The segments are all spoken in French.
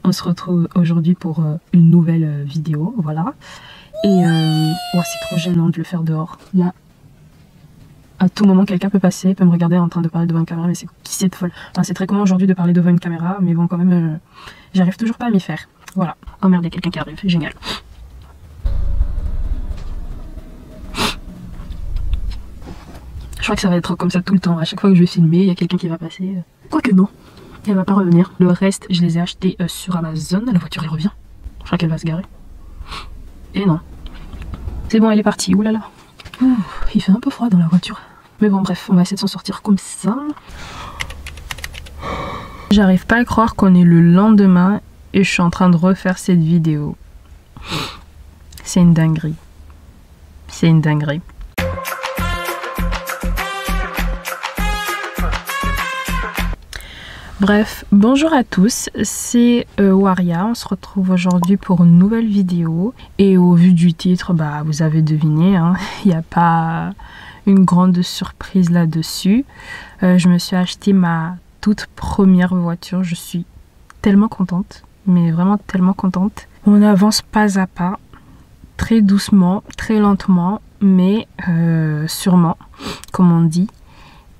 On se retrouve aujourd'hui pour une nouvelle vidéo, voilà. Et ouais, c'est trop gênant de le faire dehors. Là, à tout moment, quelqu'un peut passer, peut me regarder en train de parler devant une caméra, mais c'est qui c'est folle. Enfin, c'est très commun aujourd'hui de parler devant une caméra, mais bon, quand même, j'arrive toujours pas à m'y faire. Voilà. Oh merde, il y a quelqu'un qui arrive, génial. Je crois que ça va être comme ça tout le temps. À chaque fois que je vais filmer, il y a quelqu'un qui va passer. Quoique non, elle va pas revenir. Le reste, je les ai achetés sur Amazon. La voiture, elle revient. Je crois qu'elle va se garer. Et non. C'est bon, elle est partie. Ouh là là. Ouh, il fait un peu froid dans la voiture. Mais bon, bref, on va essayer de s'en sortir comme ça. J'arrive pas à croire qu'on est le lendemain et je suis en train de refaire cette vidéo. C'est une dinguerie. C'est une dinguerie. Bref, bonjour à tous, c'est Waria, on se retrouve aujourd'hui pour une nouvelle vidéo. Et au vu du titre, bah vous avez deviné, hein, il n'y a pas une grande surprise là-dessus. Je me suis acheté ma toute première voiture, je suis tellement contente, mais vraiment tellement contente. On avance pas à pas, très doucement, très lentement, mais sûrement, comme on dit.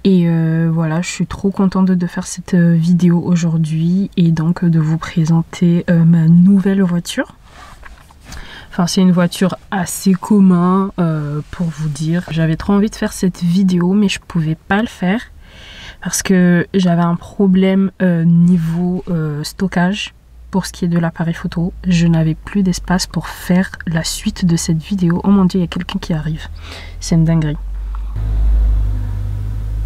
Et voilà, je suis trop contente de faire cette vidéo aujourd'hui et donc de vous présenter ma nouvelle voiture. Enfin, c'est une voiture assez commune pour vous dire. J'avais trop envie de faire cette vidéo mais je pouvais pas le faire parce que j'avais un problème niveau stockage pour ce qui est de l'appareil photo. Je n'avais plus d'espace pour faire la suite de cette vidéo. Oh mon dieu, il y a quelqu'un qui arrive. C'est une dinguerie.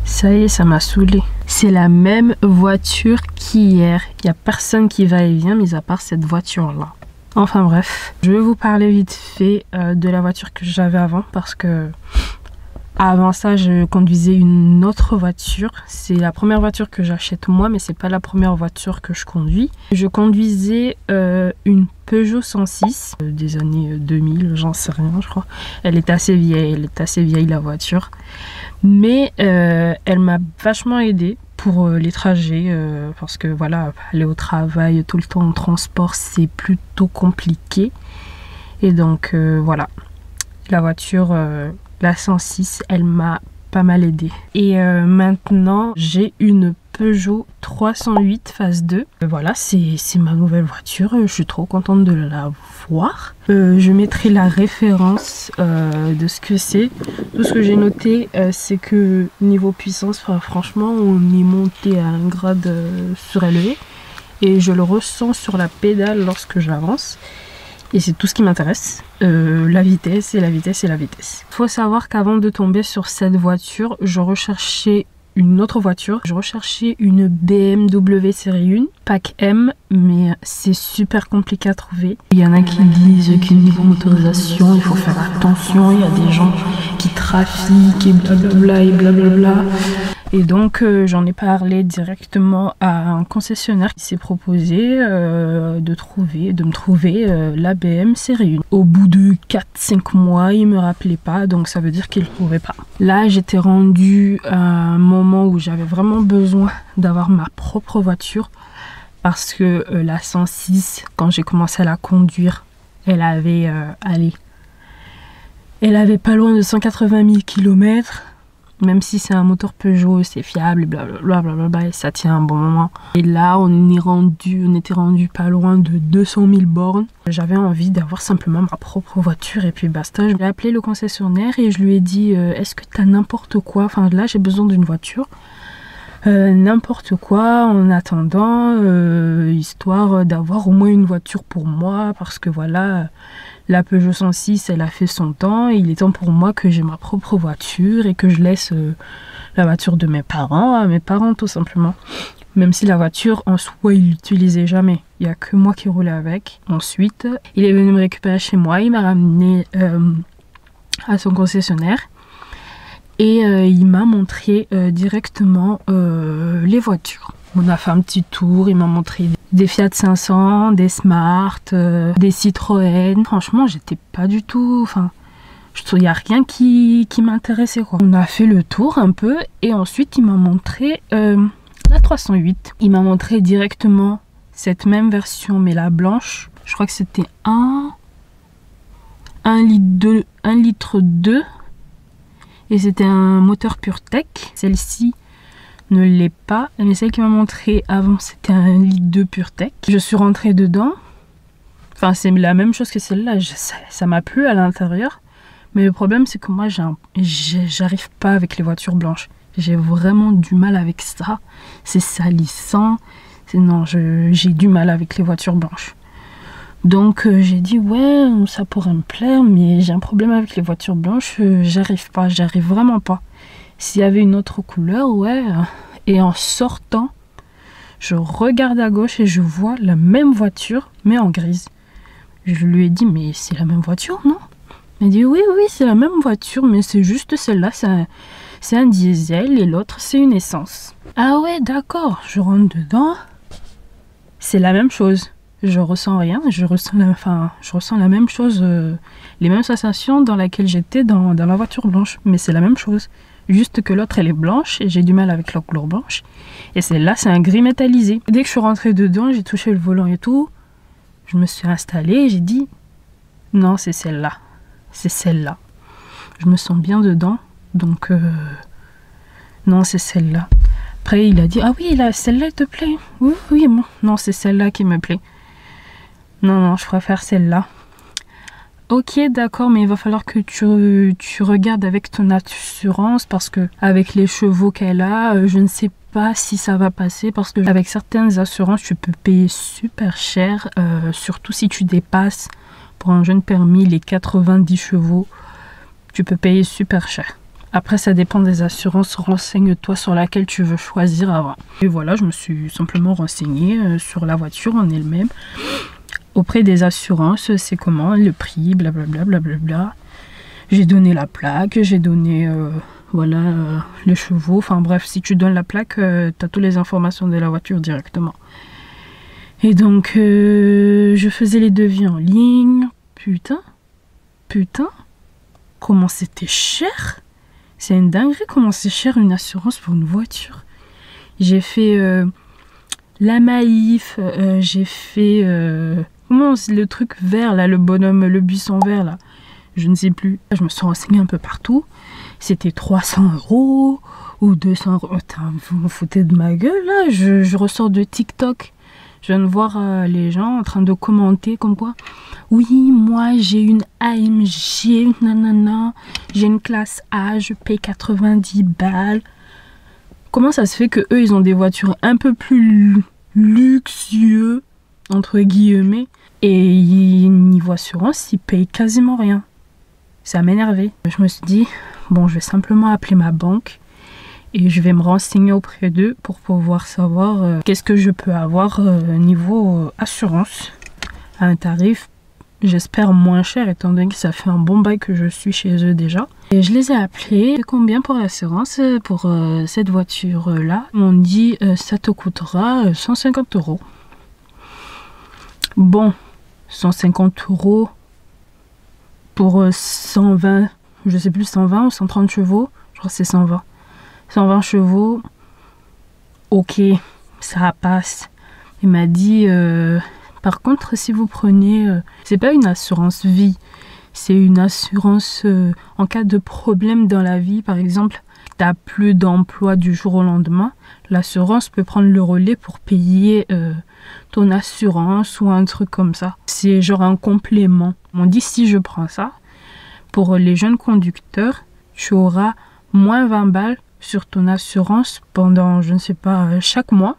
Ça y est, ça m'a saoulé. C'est la même voiture qu'hier. Il n'y a personne qui va et vient, mis à part cette voiture-là. Enfin bref, je vais vous parler vite fait de la voiture que j'avais avant. Parce que avant ça, je conduisais une autre voiture. C'est la première voiture que j'achète moi, mais c'est pas la première voiture que je conduis. Je conduisais une Peugeot 106 des années 2000, j'en sais rien, je crois. Elle est assez vieille la voiture. Mais elle m'a vachement aidée pour les trajets parce que voilà, aller au travail tout le temps en transport c'est plutôt compliqué. Et donc voilà, la voiture, la 106, elle m'a pas mal aidée. Et maintenant j'ai une Peugeot 308 phase 2. Voilà, c'est ma nouvelle voiture. Je suis trop contente de la voir. Je mettrai la référence de ce que c'est. Tout ce que j'ai noté, c'est que niveau puissance, franchement, on est monté à un grade surélevé. Et je le ressens sur la pédale lorsque j'avance. Et c'est tout ce qui m'intéresse. La vitesse et la vitesse et la vitesse. Il faut savoir qu'avant de tomber sur cette voiture, je recherchais une autre voiture. Je recherchais une BMW série 1, pack M, mais c'est super compliqué à trouver. Il y en a qui disent qu'au niveau motorisation, il faut faire attention. Il y a des gens qui trafiquent et blablabla et blablabla. Et donc j'en ai parlé directement à un concessionnaire qui s'est proposé de me trouver la BM série 1. Au bout de 4-5 mois, il me rappelait pas, donc ça veut dire qu'il ne trouvait pas. Là, j'étais rendue à un moment où j'avais vraiment besoin d'avoir ma propre voiture parce que la 106, quand j'ai commencé à la conduire, elle avait pas loin de 180 000 km. Même si c'est un moteur Peugeot, c'est fiable, blablabla, et ça tient un bon moment. Et là, on était rendu pas loin de 200 000 bornes. J'avais envie d'avoir simplement ma propre voiture et puis basta. J'ai appelé le concessionnaire et je lui ai dit est-ce que t'as n'importe quoi? Enfin là, j'ai besoin d'une voiture. N'importe quoi en attendant, histoire d'avoir au moins une voiture pour moi parce que voilà, la Peugeot 106 elle a fait son temps et il est temps pour moi que j'ai ma propre voiture et que je laisse la voiture de mes parents à mes parents tout simplement. Même si la voiture en soi il l'utilisait jamais, il n'y a que moi qui roulais avec. Ensuite il est venu me récupérer chez moi, il m'a ramené à son concessionnaire. Et il m'a montré directement les voitures. On a fait un petit tour, il m'a montré des Fiat 500, des Smart, des Citroën. Franchement, j'étais pas du tout... Enfin, il n'y a rien qui m'intéressait, quoi. On a fait le tour un peu et ensuite il m'a montré la 308. Il m'a montré directement cette même version, mais la blanche. Je crois que c'était 1 litre 2. Et c'était un moteur PureTech. Celle-ci ne l'est pas. Mais celle qui m'a montré avant, c'était un litre 2 PureTech. Je suis rentrée dedans. Enfin, c'est la même chose que celle-là. Ça m'a plu à l'intérieur. Mais le problème, c'est que moi, j'arrive pas avec les voitures blanches. J'ai vraiment du mal avec ça. C'est salissant. Non, j'ai du mal avec les voitures blanches. Donc, j'ai dit, ouais, ça pourrait me plaire, mais j'ai un problème avec les voitures blanches. J'arrive pas, j'arrive vraiment pas. S'il y avait une autre couleur, ouais. Et en sortant, je regarde à gauche et je vois la même voiture, mais en grise. Je lui ai dit, mais c'est la même voiture, non? Il m'a dit, oui, c'est la même voiture, mais c'est juste celle-là, c'est un diesel et l'autre, c'est une essence. Ah ouais, d'accord, je rentre dedans. C'est la même chose. Je ressens rien, je ressens la même chose, les mêmes sensations dans laquelle j'étais dans la voiture blanche. Mais c'est la même chose. Juste que l'autre, elle est blanche et j'ai du mal avec la couleur blanche. Et celle-là, c'est un gris métallisé. Dès que je suis rentrée dedans, j'ai touché le volant et tout. Je me suis installée et j'ai dit, non, c'est celle-là. C'est celle-là. Je me sens bien dedans. Donc, non, c'est celle-là. Après, il a dit, ah oui, celle-là, elle te plaît? Oui, bon. Non, c'est celle-là qui me plaît. Non, je préfère celle-là. Ok, d'accord, mais il va falloir que tu regardes avec ton assurance parce que avec les chevaux qu'elle a, je ne sais pas si ça va passer parce que avec certaines assurances, tu peux payer super cher, surtout si tu dépasses pour un jeune permis les 90 chevaux, tu peux payer super cher. Après, ça dépend des assurances. Renseigne-toi sur laquelle tu veux choisir avant. Et voilà, je me suis simplement renseignée sur la voiture en elle-même. Auprès des assurances, c'est comment, le prix, blablabla, blablabla. J'ai donné la plaque, j'ai donné, les chevaux. Enfin bref, si tu donnes la plaque, tu as toutes les informations de la voiture directement. Et donc, je faisais les devis en ligne. Putain, comment c'était cher! C'est une dinguerie comment c'est cher une assurance pour une voiture. J'ai fait la Maïf, j'ai fait... comment le truc vert là, le bonhomme, le buisson vert là, je ne sais plus. Je me suis renseignée un peu partout. C'était 300 € ou 200 €. Putain, vous me foutez de ma gueule là. Je ressors de TikTok. Je viens de voir les gens en train de commenter comme quoi. Oui, moi j'ai une AMG, nanana, j'ai une classe A, je paye 90 balles. Comment ça se fait que eux ils ont des voitures un peu plus luxueux entre guillemets et niveau assurance ils payent quasiment rien? Ça m'a énervé. Je me suis dit bon, je vais simplement appeler ma banque et je vais me renseigner auprès d'eux pour pouvoir savoir qu'est-ce que je peux avoir niveau assurance à un tarif, j'espère moins cher étant donné que ça fait un bon bail que je suis chez eux déjà. Et je les ai appelés. C'est combien pour l'assurance pour cette voiture là? Ils m'ont dit ça te coûtera 150 €. Bon, 150 € pour 120, je sais plus, 120 ou 130 chevaux. Je crois que c'est 120. 120 chevaux, ok, ça passe. Il m'a dit, par contre, si vous prenez, c'est pas une assurance vie, c'est une assurance en cas de problème dans la vie. Par exemple, tu n'as plus d'emploi du jour au lendemain, l'assurance peut prendre le relais pour payer ton assurance ou un truc comme ça. C'est genre un complément. On dit si je prends ça, pour les jeunes conducteurs, tu auras moins 20 balles sur ton assurance pendant, je ne sais pas, chaque mois.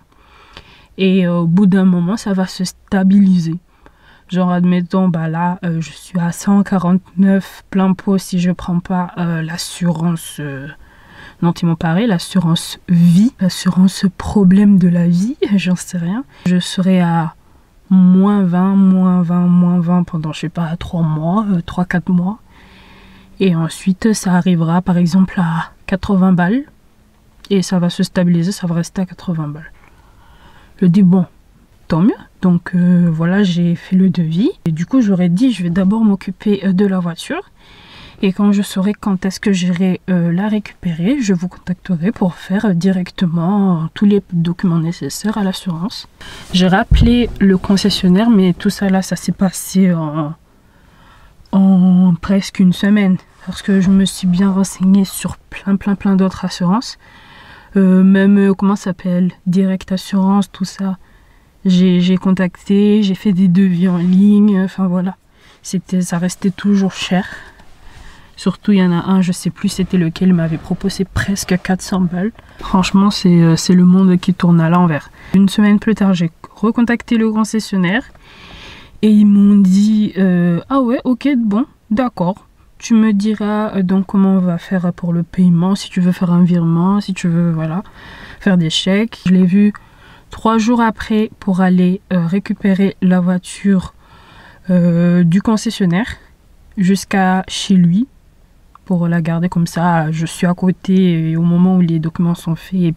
Et au bout d'un moment, ça va se stabiliser. Genre, admettons, bah là, je suis à 149 plein pot si je prends pas l'assurance dont ils m'ont parlé, l'assurance vie, l'assurance problème de la vie, j'en sais rien. Je serai à moins 20 pendant, je sais pas, 3 mois, 3-4 mois. Et ensuite, ça arrivera par exemple à 80 balles. Et ça va se stabiliser, ça va rester à 80 balles. Je dis bon, tant mieux. Donc voilà, j'ai fait le devis. Et du coup, j'aurais dit, je vais d'abord m'occuper de la voiture. Et quand je saurai quand est-ce que j'irai la récupérer, je vous contacterai pour faire directement tous les documents nécessaires à l'assurance. J'ai rappelé le concessionnaire, mais tout ça là, ça s'est passé en presque une semaine. Parce que je me suis bien renseignée sur plein d'autres assurances. Même, comment ça s'appelle, Direct Assurance, tout ça. J'ai contacté, j'ai fait des devis en ligne, enfin voilà. Ça restait toujours cher. Surtout, il y en a un, je sais plus c'était lequel, m'avait proposé presque 400 balles. Franchement, c'est le monde qui tourne à l'envers. Une semaine plus tard, j'ai recontacté le concessionnaire et ils m'ont dit ah ouais, ok, bon, d'accord. Tu me diras donc comment on va faire pour le paiement, si tu veux faire un virement, si tu veux, voilà, faire des chèques. Je l'ai vu 3 jours après pour aller récupérer la voiture du concessionnaire jusqu'à chez lui pour la garder comme ça. Je suis à côté et au moment où les documents sont faits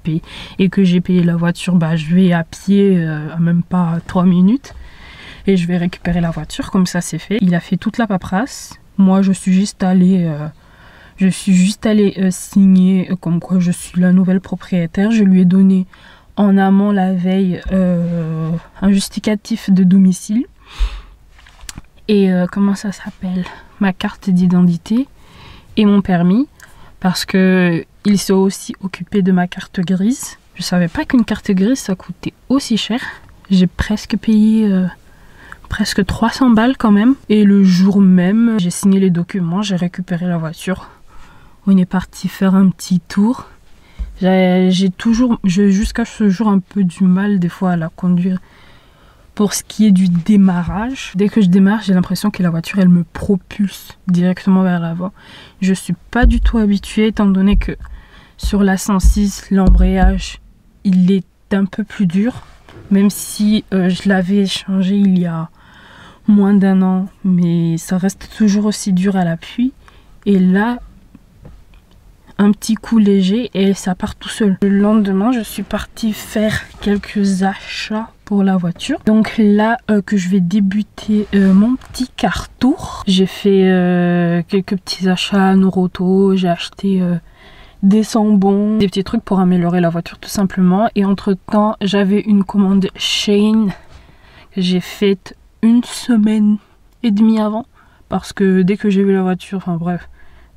et que j'ai payé la voiture, bah, je vais à pied à même pas 3 minutes et je vais récupérer la voiture, comme ça c'est fait. Il a fait toute la paperasse. Moi je suis juste allée signer comme quoi je suis la nouvelle propriétaire. Je lui ai donné en amont la veille un justificatif de domicile et comment ça s'appelle, ma carte d'identité et mon permis, parce que il s'est aussi occupé de ma carte grise. Je savais pas qu'une carte grise ça coûtait aussi cher. J'ai presque payé presque 300 balles quand même. Et le jour même, j'ai signé les documents, j'ai récupéré la voiture. On est parti faire un petit tour. J'ai jusqu'à ce jour un peu du mal des fois à la conduire pour ce qui est du démarrage. Dès que je démarre, j'ai l'impression que la voiture elle me propulse directement vers l'avant. Je suis pas du tout habituée étant donné que sur la 106 l'embrayage il est un peu plus dur, même si je l'avais changé il y a moins d'1 an, mais ça reste toujours aussi dur à l'appui. Et là, un petit coup léger et ça part tout seul. Le lendemain, je suis partie faire quelques achats pour la voiture. Donc là que je vais débuter mon petit car tour. J'ai fait quelques petits achats à Noroto, j'ai acheté des sambons, des petits trucs pour améliorer la voiture tout simplement. Et entre temps, j'avais une commande Shein que j'ai faite 1 semaine et demie avant, parce que dès que j'ai vu la voiture, enfin bref,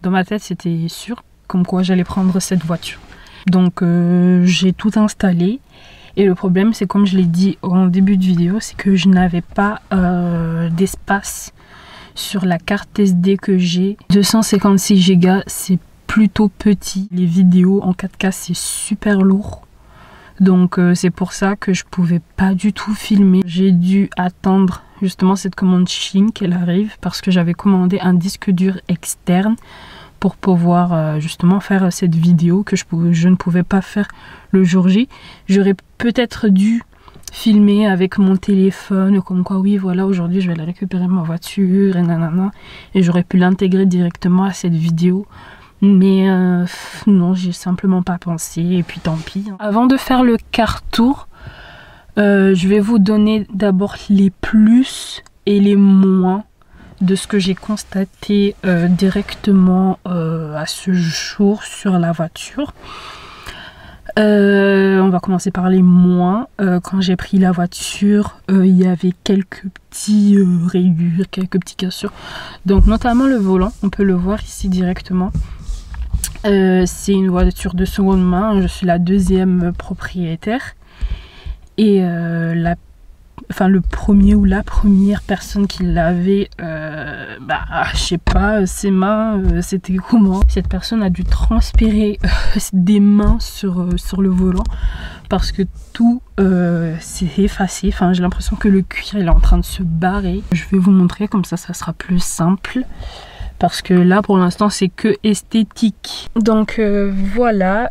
dans ma tête c'était sûr comme quoi j'allais prendre cette voiture. Donc j'ai tout installé et le problème c'est, comme je l'ai dit en début de vidéo, c'est que je n'avais pas d'espace sur la carte SD que j'ai. 256 Go, c'est plutôt petit. Les vidéos en 4K c'est super lourd. Donc c'est pour ça que je pouvais pas du tout filmer. J'ai dû attendre justement cette commande Shein qu'elle arrive, parce que j'avais commandé un disque dur externe pour pouvoir justement faire cette vidéo que je ne pouvais pas faire le jour J. J'aurais peut-être dû filmer avec mon téléphone, comme quoi oui voilà, aujourd'hui je vais aller récupérer ma voiture et nanana, et j'aurais pu l'intégrer directement à cette vidéo. Mais non, j'ai simplement pas pensé et puis tant pis. Avant de faire le car tour, je vais vous donner d'abord les plus et les moins de ce que j'ai constaté directement à ce jour sur la voiture. On va commencer par les moins. Quand j'ai pris la voiture, il y avait quelques petits rayures, quelques petits cassures. Donc notamment le volant, on peut le voir ici directement. C'est une voiture de seconde main, je suis la 2e propriétaire. Et le premier ou la première personne qui l'avait, je sais pas, ses mains, c'était comment. Cette personne a dû transpirer des mains sur le volant, parce que tout s'est effacé. Enfin, j'ai l'impression que le cuir il est en train de se barrer. Je vais vous montrer, comme ça sera plus simple. Parce que là pour l'instant c'est que esthétique. Donc voilà,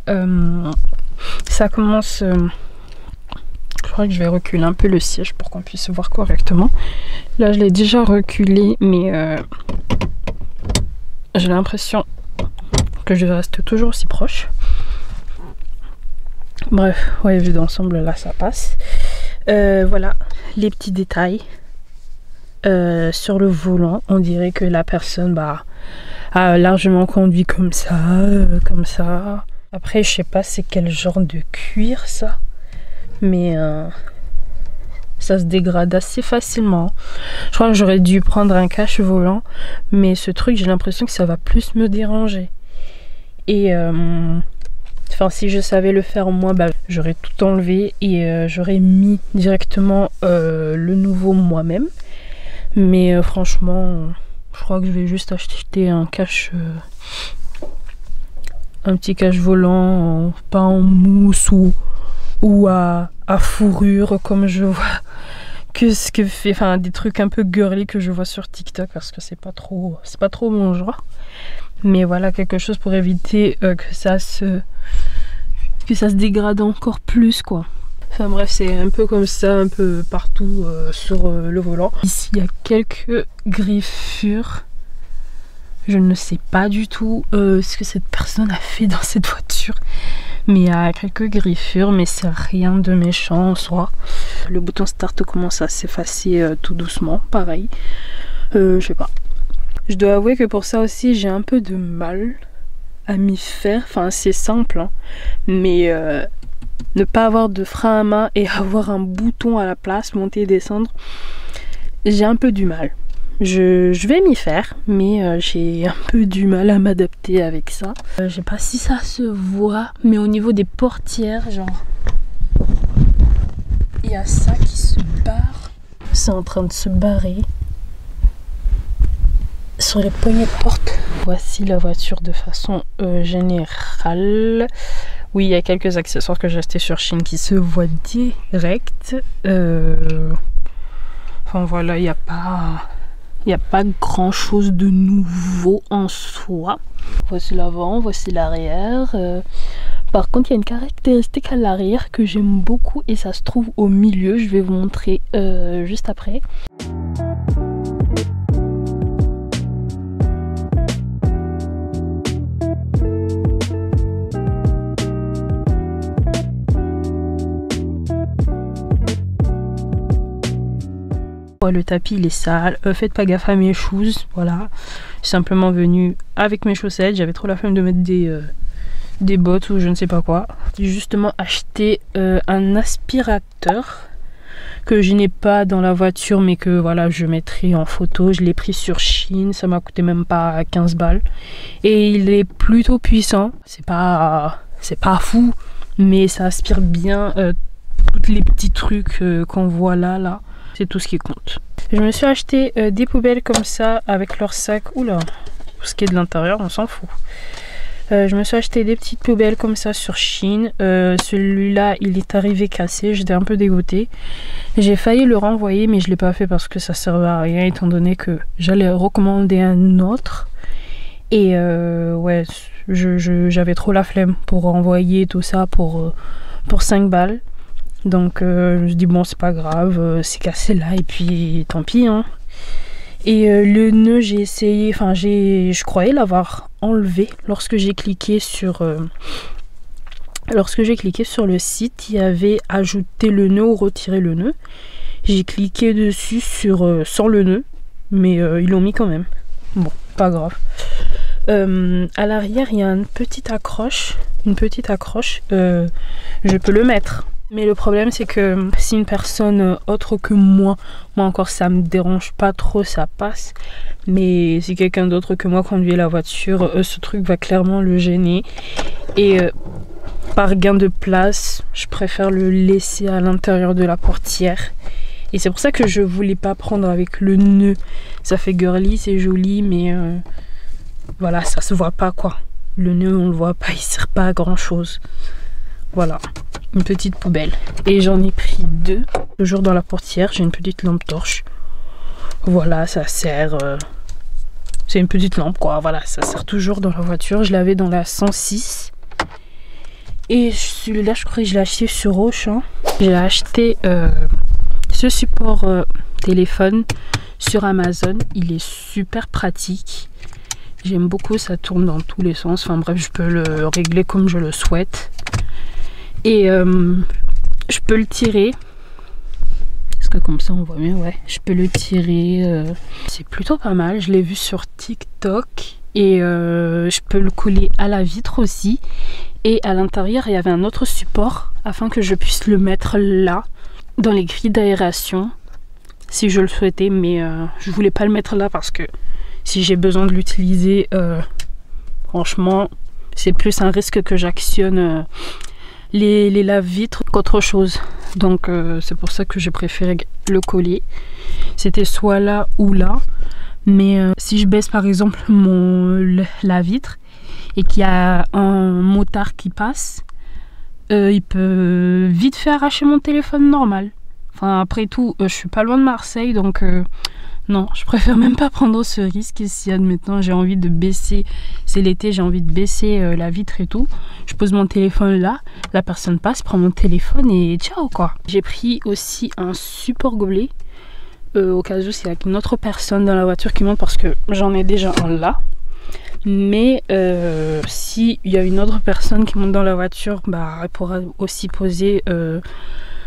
ça commence. Je crois que je vais reculer un peu le siège pour qu'on puisse voir correctement. Là je l'ai déjà reculé, mais j'ai l'impression que je reste toujours aussi proche. Bref, ouais, vu d'ensemble là ça passe. Voilà les petits détails. sur le volant, on dirait que la personne a largement conduit comme ça, comme ça. Après, je sais pas c'est quel genre de cuir ça, mais ça se dégrade assez facilement. Je crois que j'aurais dû prendre un cache volant, mais ce truc, j'ai l'impression que ça va plus me déranger. Et enfin, si je savais le faire moi, j'aurais tout enlevé et j'aurais mis directement le nouveau moi-même. Mais franchement, je crois que je vais juste acheter un cache, un petit cache volant, pas en mousse ou à fourrure comme je vois enfin des trucs un peu girly que je vois sur TikTok, parce que c'est pas trop mon genre. Mais voilà, quelque chose pour éviter que ça se dégrade encore plus, quoi. Enfin bref, c'est un peu comme ça, un peu partout sur le volant. Ici, il y a quelques griffures. Je ne sais pas du tout ce que cette personne a fait dans cette voiture. Mais il y a quelques griffures, mais c'est rien de méchant en soi. Le bouton start commence à s'effacer tout doucement, pareil. Je sais pas. Je dois avouer que pour ça aussi, j'ai un peu de mal à m'y faire. Enfin, c'est simple, hein. Mais ne pas avoir de frein à main et avoir un bouton à la place, monter et descendre, j'ai un peu du mal. Je vais m'y faire, mais j'ai un peu du mal à m'adapter avec ça. Je sais pas si ça se voit, mais au niveau des portières, genre, il y a ça qui se barre. C'est en train de se barrer sur les poignées de porte. Voici la voiture de façon générale. Oui, il y a quelques accessoires que j'ai achetés sur Chine qui se voient direct. Enfin voilà, il n'y a pas grand chose de nouveau en soi. Voici l'avant, voici l'arrière. Par contre, il y a une caractéristique à l'arrière que j'aime beaucoup et ça se trouve au milieu. Je vais vous montrer juste après. Le tapis il est sale, faites pas gaffe à mes shoes, voilà. Je suis simplement venue avec mes chaussettes, j'avais trop la flemme de mettre des bottes ou je ne sais pas quoi. J'ai justement acheté un aspirateur que je n'ai pas dans la voiture mais que voilà je mettrai en photo. Je l'ai pris sur Chine, ça m'a coûté même pas 15 balles et il est plutôt puissant. C'est pas fou, mais ça aspire bien tous les petits trucs qu'on voit là. C'est tout ce qui compte. Je me suis acheté des poubelles comme ça avec leur sac. Oula, pour ce qui est de l'intérieur, on s'en fout. Je me suis acheté des petites poubelles comme ça sur Chine. Celui-là, il est arrivé cassé. J'étais un peu dégoûtée. J'ai failli le renvoyer, mais je ne l'ai pas fait parce que ça ne servait à rien, étant donné que j'allais recommander un autre. Et ouais, j'avais trop la flemme pour renvoyer tout ça pour 5 balles. Donc je me suis dit bon c'est pas grave, c'est cassé là et puis tant pis hein. Et le nœud j'ai essayé, enfin je croyais l'avoir enlevé lorsque j'ai cliqué sur le site, il y avait ajouté le nœud ou retirer le nœud. J'ai cliqué dessus sans le nœud, mais ils l'ont mis quand même. Bon, pas grave. À l'arrière il y a une petite accroche, je peux le mettre. Mais le problème c'est que si une personne autre que moi encore ça me dérange pas trop, ça passe. Mais si quelqu'un d'autre que moi conduit la voiture, ce truc va clairement le gêner. Et par gain de place, je préfère le laisser à l'intérieur de la portière. Et c'est pour ça que je voulais pas prendre avec le nœud. Ça fait girly, c'est joli, mais voilà, ça se voit pas quoi. Le nœud on le voit pas, il sert pas à grand chose. Voilà, une petite poubelle. Et j'en ai pris 2. Toujours dans la portière, j'ai une petite lampe torche. Voilà, ça sert... c'est une petite lampe quoi, voilà, ça sert toujours dans la voiture. Je l'avais dans la 106. Et celui-là, je crois que je l'ai acheté sur Auchan. J'ai acheté ce support téléphone sur Amazon. Il est super pratique. J'aime beaucoup, ça tourne dans tous les sens. Enfin bref, je peux le régler comme je le souhaite. Et je peux le tirer. Est-ce que comme ça on voit bien, ouais. Je peux le tirer. C'est plutôt pas mal. Je l'ai vu sur TikTok. Et je peux le coller à la vitre aussi. Et à l'intérieur, il y avait un autre support afin que je puisse le mettre là, dans les grilles d'aération, si je le souhaitais. Mais je voulais pas le mettre là parce que si j'ai besoin de l'utiliser, franchement, c'est plus un risque que j'actionne les lave-vitres qu'autre chose. Donc c'est pour ça que j'ai préféré le coller. C'était soit là ou là. Mais si je baisse par exemple la vitre et qu'il y a un motard qui passe, il peut vite fait arracher mon téléphone normal. Enfin après tout, je suis pas loin de Marseille, donc non, je préfère même pas prendre ce risque. Si admettons j'ai envie de baisser, c'est l'été, j'ai envie de baisser la vitre et tout, je pose mon téléphone là, la personne passe, prend mon téléphone et ciao quoi. J'ai pris aussi un support gobelet. Au cas où s'il y a une autre personne dans la voiture qui monte, parce que j'en ai déjà un là, mais s'il y a une autre personne qui monte dans la voiture, bah, elle pourra aussi poser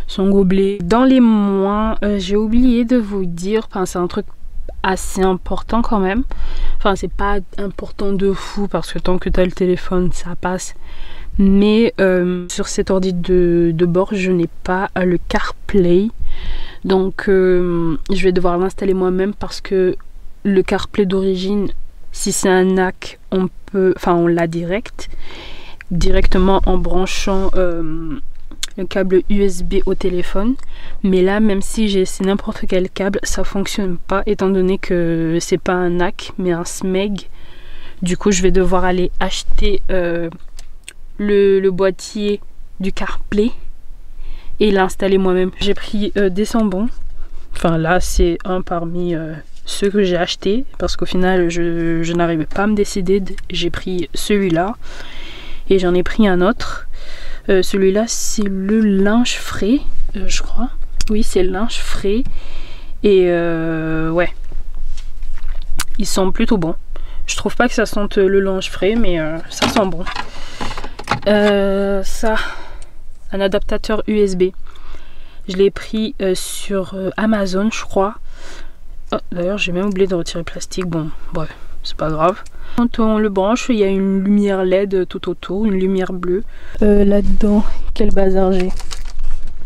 son gobelet. Dans les moins, j'ai oublié de vous dire, enfin c'est un truc assez important quand même, enfin c'est pas important de fou parce que tant que tu as le téléphone ça passe, mais sur cet ordi de bord je n'ai pas le CarPlay. Donc je vais devoir l'installer moi-même parce que le CarPlay d'origine, si c'est un NAC, on l'a directement en branchant le câble USB au téléphone. Mais là, même si j'ai essayé n'importe quel câble, ça fonctionne pas étant donné que c'est pas un NAC mais un SMEG. Du coup, je vais devoir aller acheter le boîtier du CarPlay et l'installer moi-même. J'ai pris des sambons. Enfin là c'est un parmi ceux que j'ai acheté parce qu'au final je n'arrivais pas à me décider. J'ai pris celui-là et j'en ai pris un autre. Celui-là c'est le linge frais, je crois. Oui c'est le linge frais. Et ouais, ils sont plutôt bons. Je trouve pas que ça sente le linge frais, mais ça sent bon. Ça, un adaptateur USB. Je l'ai pris sur Amazon, je crois. Oh, d'ailleurs, j'ai même oublié de retirer le plastique. Bon, bref, c'est pas grave. Quand on le branche, il y a une lumière LED tout autour, une lumière bleue. Là-dedans, quel bazar j'ai.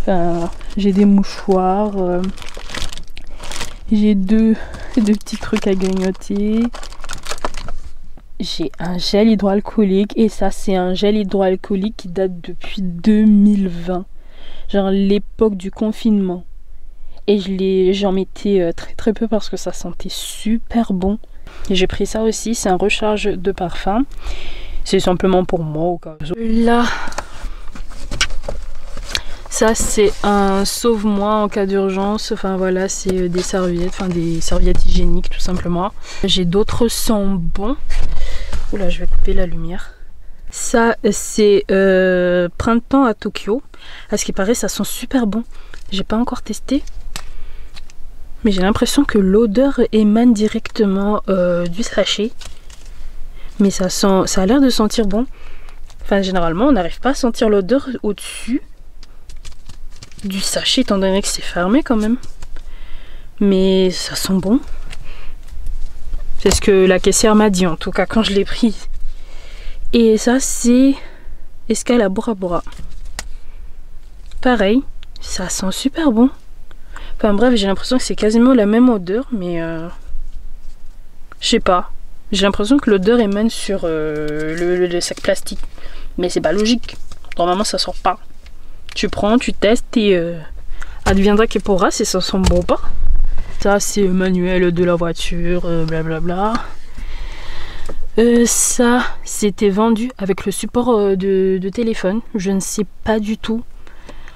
Enfin, j'ai des mouchoirs. J'ai deux petits trucs à grignoter. J'ai un gel hydroalcoolique et ça c'est un gel hydroalcoolique qui date depuis 2020, genre l'époque du confinement, et j'en mettais très peu parce que ça sentait super bon. J'ai pris ça aussi, c'est un recharge de parfum, c'est simplement pour moi au cas où. Là, ça c'est un sauve-moi en cas d'urgence, enfin voilà, c'est des serviettes, enfin des serviettes hygiéniques tout simplement. J'ai d'autres sambons. Oula, je vais couper la lumière. Ça c'est printemps à Tokyo. À ce qui paraît ça sent super bon. J'ai pas encore testé, mais j'ai l'impression que l'odeur émane directement du sachet. Mais ça a l'air de sentir bon. Enfin généralement on n'arrive pas à sentir l'odeur au-dessus du sachet étant donné que c'est fermé quand même. Mais ça sent bon. C'est ce que la caissière m'a dit en tout cas quand je l'ai pris. Et ça c'est Escale à Bora Bora. Pareil, ça sent super bon. Enfin bref, j'ai l'impression que c'est quasiment la même odeur, mais je sais pas. J'ai l'impression que l'odeur émane sur le sac plastique. Mais c'est pas logique. Normalement ça sort pas. Tu prends, tu testes et adviendra que pourra si ça sent bon ou pas. Ça c'est manuel de la voiture, blablabla. Ça c'était vendu avec le support de téléphone. Je ne sais pas du tout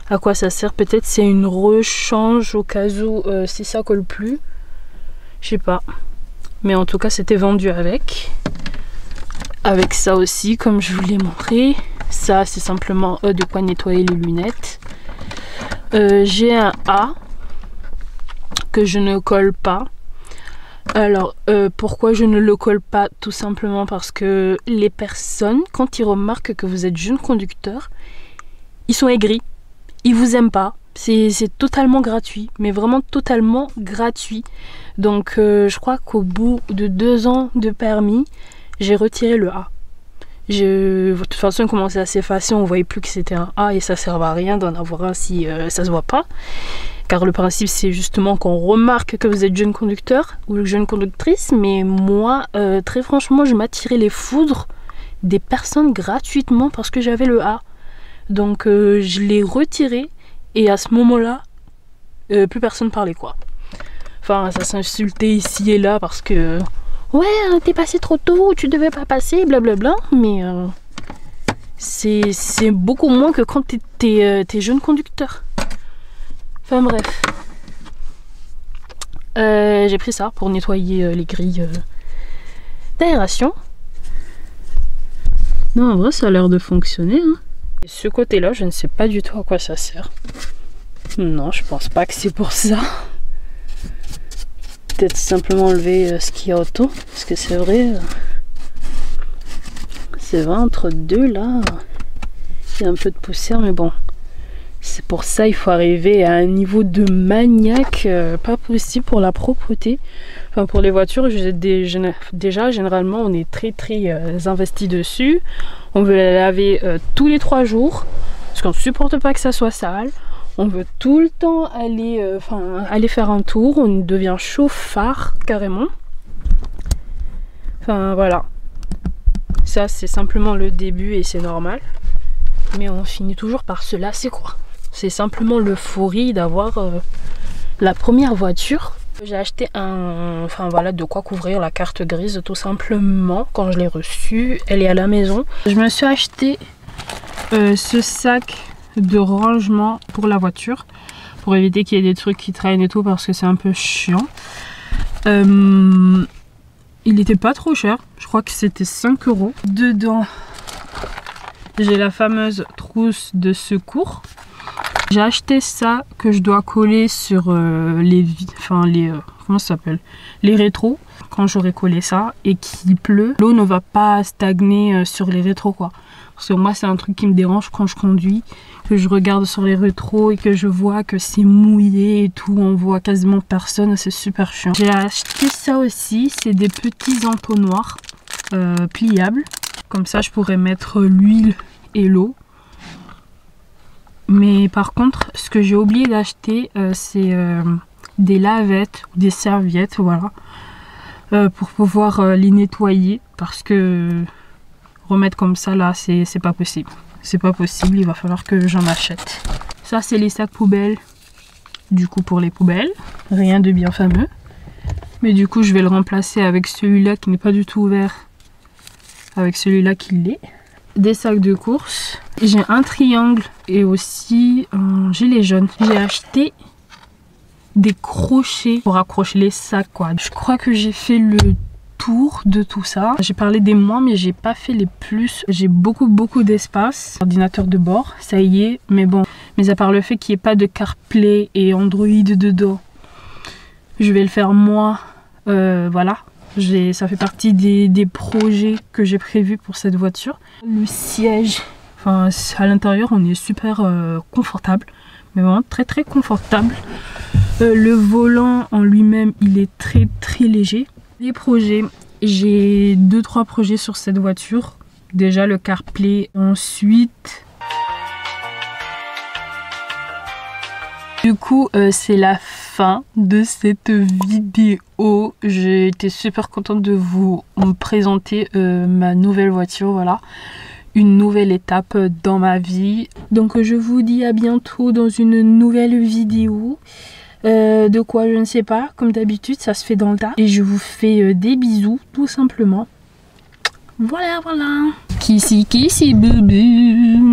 à quoi ça sert. Peut-être c'est une rechange au cas où si ça colle plus. Je sais pas. Mais en tout cas c'était vendu avec. Avec ça aussi comme je vous l'ai montré. Ça c'est simplement de quoi nettoyer les lunettes. J'ai un A que je ne colle pas. Alors pourquoi je ne le colle pas? Tout simplement parce que les personnes, quand ils remarquent que vous êtes jeune conducteur, ils sont aigris, ils vous aiment pas. C'est totalement gratuit, mais vraiment totalement gratuit. Donc je crois qu'au bout de 2 ans de permis, j'ai retiré le A. De toute façon, il commençait à s'effacer, on voyait plus que c'était un A et ça servait à rien d'en avoir un si ça se voit pas. Car le principe, c'est justement qu'on remarque que vous êtes jeune conducteur ou jeune conductrice. Mais moi, très franchement, je m'attirais les foudres des personnes gratuitement parce que j'avais le A. Donc je l'ai retiré et à ce moment-là, plus personne parlait quoi. Enfin, ça s'insultait ici et là parce que ouais, t'es passé trop tôt, tu devais pas passer, blablabla. Mais c'est beaucoup moins que quand t'es jeune conducteur. Enfin bref. J'ai pris ça pour nettoyer les grilles d'aération. Non, en vrai, ça a l'air de fonctionner. Hein. Et ce côté-là, je ne sais pas du tout à quoi ça sert. Non, je pense pas que c'est pour ça. Peut-être simplement enlever ce qu'il y a autour. Parce que c'est vrai, entre deux là, il y a un peu de poussière, mais bon. C'est pour ça il faut arriver à un niveau de maniaque pas possible pour la propreté. Enfin pour les voitures, déjà généralement on est très investi dessus. On veut la laver tous les 3 jours parce qu'on ne supporte pas que ça soit sale. On veut tout le temps aller faire un tour. On devient chauffard carrément. Enfin voilà. Ça c'est simplement le début et c'est normal. Mais on finit toujours par se lasser quoi. C'est simplement l'euphorie d'avoir la première voiture. J'ai acheté de quoi couvrir la carte grise tout simplement quand je l'ai reçue. Elle est à la maison. Je me suis acheté ce sac de rangement pour la voiture pour éviter qu'il y ait des trucs qui traînent et tout parce que c'est un peu chiant. Il n'était pas trop cher. Je crois que c'était 5 €. Dedans, j'ai la fameuse trousse de secours. J'ai acheté ça que je dois coller sur comment ça s'appelle, les rétros. Quand j'aurai collé ça et qu'il pleut, l'eau ne va pas stagner sur les rétros quoi. Parce que moi c'est un truc qui me dérange quand je conduis, que je regarde sur les rétros et que je vois que c'est mouillé et tout, on voit quasiment personne, c'est super chiant. J'ai acheté ça aussi, c'est des petits entonnoirs pliables. Comme ça je pourrais mettre l'huile et l'eau. Mais par contre, ce que j'ai oublié d'acheter, c'est des lavettes ou des serviettes, voilà, pour pouvoir les nettoyer. Parce que remettre comme ça, là, c'est pas possible. C'est pas possible, il va falloir que j'en achète. Ça, c'est les sacs poubelles, du coup, pour les poubelles. Rien de bien fameux. Mais du coup, je vais le remplacer avec celui-là qui n'est pas du tout ouvert. Avec celui-là qui l'est. Des sacs de course. J'ai un triangle et aussi un gilet jaune. J'ai acheté des crochets pour accrocher les sacs quoi. Je crois que j'ai fait le tour de tout ça. J'ai parlé des moins mais j'ai pas fait les plus. J'ai beaucoup d'espace. Ordinateur de bord, ça y est. Mais bon, mais à part le fait qu'il n'y ait pas de CarPlay et Android dedans, je vais le faire moi. Voilà. Ça fait partie des projets que j'ai prévus pour cette voiture. Le siège, enfin à l'intérieur on est super confortable, mais vraiment très confortable. Le volant en lui-même il est très léger. Les projets, j'ai 2-3 projets sur cette voiture. Déjà le CarPlay, ensuite du coup c'est la fin de cette vidéo. J'ai été super contente de vous présenter ma nouvelle voiture, voilà, une nouvelle étape dans ma vie. Donc je vous dis à bientôt dans une nouvelle vidéo. De quoi je ne sais pas, comme d'habitude ça se fait dans le tas. Et je vous fais des bisous tout simplement. Voilà. Kissi boubou.